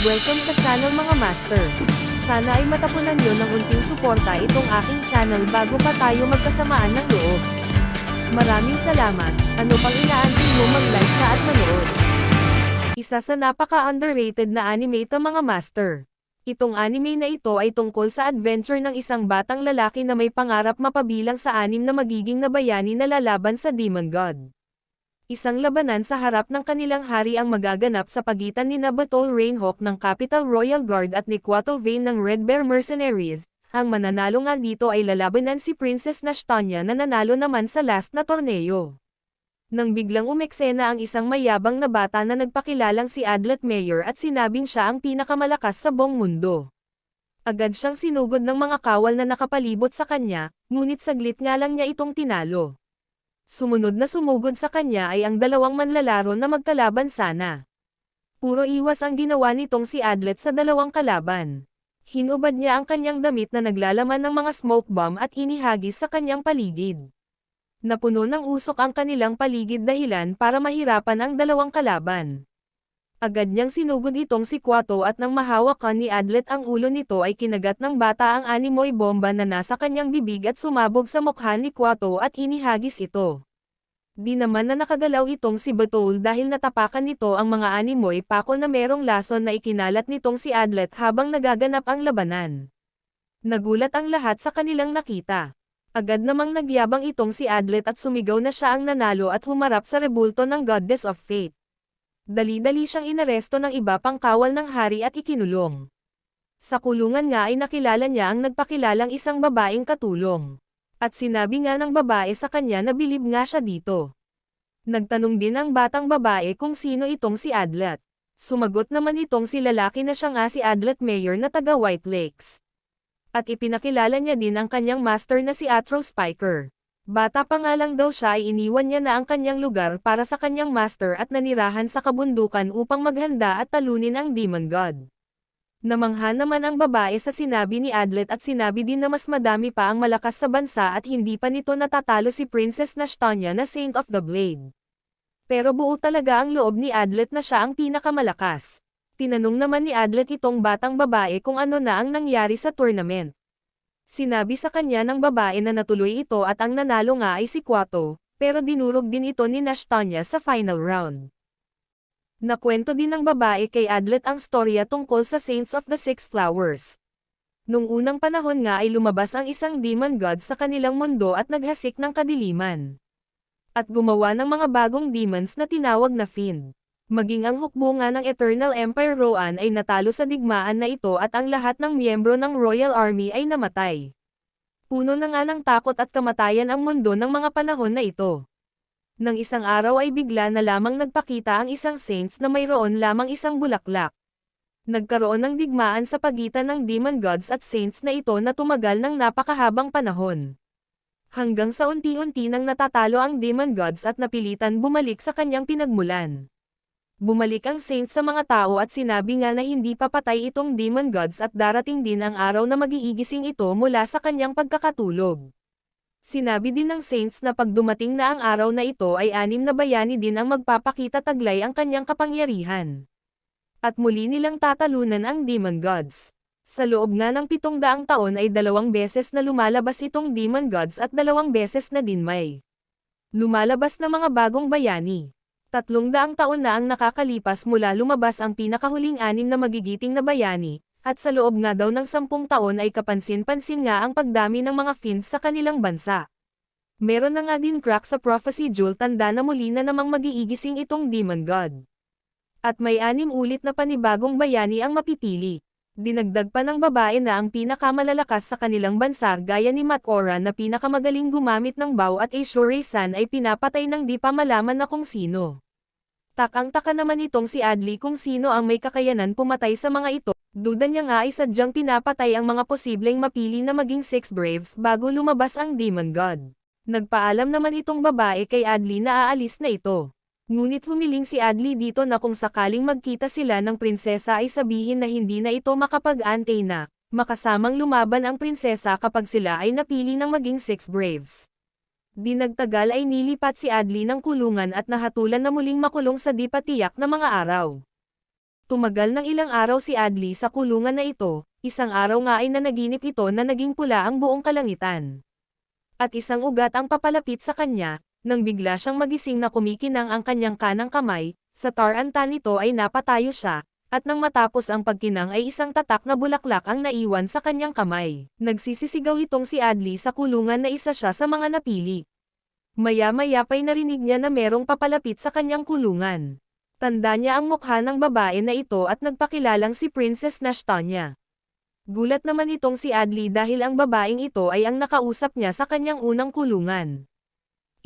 Welcome sa channel mga master. Sana ay matapunan nyo ng unting suporta itong aking channel bago pa tayo magkasamaan ng loob. Maraming salamat, ano pang inaantay mo mag-like na at manood. Isa sa napaka-underrated na anime ito mga master. Itong anime na ito ay tungkol sa adventure ng isang batang lalaki na may pangarap mapabilang sa 6 na magiging na bayani na lalaban sa Demon God. Isang labanan sa harap ng kanilang hari ang magaganap sa pagitan ni Nabatol Rainhawk ng Capital Royal Guard at ni Quato Vane ng Red Bear Mercenaries. Ang mananalo nga dito ay lalabanan si Princess Nashtanya na nanalo naman sa last na torneo. Nang biglang umeksena ang isang mayabang na bata na nagpakilalang si Adlet Mayor at sinabing siya ang pinakamalakas sa buong mundo. Agad siyang sinugod ng mga kawal na nakapalibot sa kanya, ngunit saglit nga lang niya itong tinalo. Sumunod na sumugod sa kanya ay ang dalawang manlalaro na magkalaban sana. Puro iwas ang ginawa nitong si Adlet sa dalawang kalaban. Hinubad niya ang kanyang damit na naglalaman ng mga smoke bomb at inihagis sa kanyang paligid. Napuno ng usok ang kanilang paligid dahilan para mahirapan ang dalawang kalaban. Agad niyang sinugod itong si Quato at nang mahawakan ni Adlet ang ulo nito ay kinagat ng bata ang animoy bomba na nasa kanyang bibig at sumabog sa mukha ni Quato at inihagis ito. Di naman na nakagalaw itong si Batol dahil natapakan nito ang mga animoy pako na merong lason na ikinalat nitong si Adlet habang nagaganap ang labanan. Nagulat ang lahat sa kanilang nakita. Agad namang nagyabang itong si Adlet at sumigaw na siya ang nanalo at humarap sa rebulto ng Goddess of Fate. Dali-dali siyang inaresto ng iba pang kawal ng hari at ikinulong. Sa kulungan nga ay nakilala niya ang nagpakilalang isang babaeng katulong. At sinabi nga ng babae sa kanya na bilib nga siya dito. Nagtanong din ang batang babae kung sino itong si Adlet. Sumagot naman itong si lalaki na siya nga si Adlet Mayor na taga White Lakes. At ipinakilala niya din ang kanyang master na si Atro Spiker. Bata pa nga lang daw siya ay iniwan niya na ang kanyang lugar para sa kanyang master at nanirahan sa kabundukan upang maghanda at talunin ang Demon God. Namangha naman ang babae sa sinabi ni Adlet at sinabi din na mas madami pa ang malakas sa bansa at hindi pa nito natatalo si Princess Nashtanya na Saint of the Blade. Pero buo talaga ang loob ni Adlet na siya ang pinakamalakas. Tinanong naman ni Adlet itong batang babae kung ano na ang nangyari sa tournament. Sinabi sa kanya ng babae na natuloy ito at ang nanalo nga ay si Quato, pero dinurog din ito ni Nashtanya sa final round. Nakwento din ng babae kay Adlet ang storya tungkol sa Saints of the Six Flowers. Nung unang panahon nga ay lumabas ang isang demon god sa kanilang mundo at naghasik ng kadiliman. At gumawa ng mga bagong demons na tinawag na Fiend. Maging ang hukbo nga ng Eternal Empire Roan ay natalo sa digmaan na ito at ang lahat ng miyembro ng Royal Army ay namatay. Puno na nga ng takot at kamatayan ang mundo ng mga panahon na ito. Nang isang araw ay bigla na lamang nagpakita ang isang saints na mayroon lamang isang bulaklak. Nagkaroon ng digmaan sa pagitan ng demon gods at saints na ito na tumagal ng napakahabang panahon. Hanggang sa unti-unti nang natatalo ang demon gods at napilitan bumalik sa kanyang pinagmulan. Bumalik ang saints sa mga tao at sinabi nga na hindi papatay itong demon gods at darating din ang araw na magiigising ito mula sa kanyang pagkakatulog. Sinabi din ng saints na pag dumating na ang araw na ito ay 6 na bayani din ang magpapakita taglay ang kanyang kapangyarihan. At muli nilang tatalunan ang demon gods. Sa loob nga ng 700 taon ay 2 beses na lumalabas itong demon gods at 2 beses na din may lumalabas na mga bagong bayani. 300 taon na ang nakakalipas mula lumabas ang pinakahuling 6 na magigiting na bayani, at sa loob nga daw ng 10 taon ay kapansin-pansin nga ang pagdami ng mga fiends sa kanilang bansa. Meron na nga din crack sa prophecy jewel tanda na muli na namang magiigising itong demon god. At may 6 ulit na panibagong bayani ang mapipili. Dinagdag pa ng babae na ang pinakamalalakas sa kanilang bansa gaya ni Mat-Ora na pinakamagaling gumamit ng bow at Ashura-san ay pinapatay ng di pa malaman na kung sino. Takang-taka naman itong si Adli kung sino ang may kakayanan pumatay sa mga ito. Duda niya nga ay sadyang pinapatay ang mga posibleng mapili na maging 6 Braves bago lumabas ang Demon God. Nagpaalam naman itong babae kay Adli na aalis na ito. Ngunit humiling si Adli dito na kung sakaling magkita sila ng prinsesa ay sabihin na hindi na ito makapag-antay na, makasamang lumaban ang prinsesa kapag sila ay napili ng maging 6 Braves. Di nagtagal ay nilipat si Adli ng kulungan at nahatulan na muling makulong sa di pa tiyak na mga araw. Tumagal ng ilang araw si Adli sa kulungan na ito, isang araw nga ay nanaginip ito na naging pula ang buong kalangitan. At isang ugat ang papalapit sa kanya, nang bigla siyang magising na kumikinang ang kanyang kanang kamay, sa taranta nito ay napatayo siya, at nang matapos ang pagkinang ay isang tatak na bulaklak ang naiwan sa kanyang kamay. Nagsisisigaw itong si Adli sa kulungan na isa siya sa mga napili. Maya-maya pa'y narinig niya na merong papalapit sa kanyang kulungan. Tanda niya ang mukha ng babae na ito at nagpakilalang si Princess Nashtanya. Gulat naman itong si Adli dahil ang babaeng ito ay ang nakausap niya sa kanyang unang kulungan.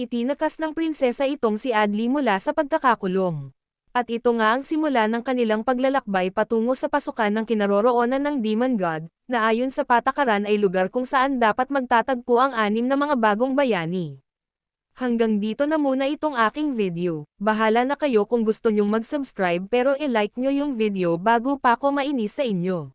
Itinakas ng prinsesa itong si Adli mula sa pagkakakulong. At ito nga ang simula ng kanilang paglalakbay patungo sa pasukan ng kinaroroonan ng Demon God, na ayon sa patakaran ay lugar kung saan dapat magtatagpo ang 6 na mga bagong bayani. Hanggang dito na muna itong aking video. Bahala na kayo kung gusto nyong mag-subscribe pero i-like nyo yung video bago pa ako mainis sa inyo.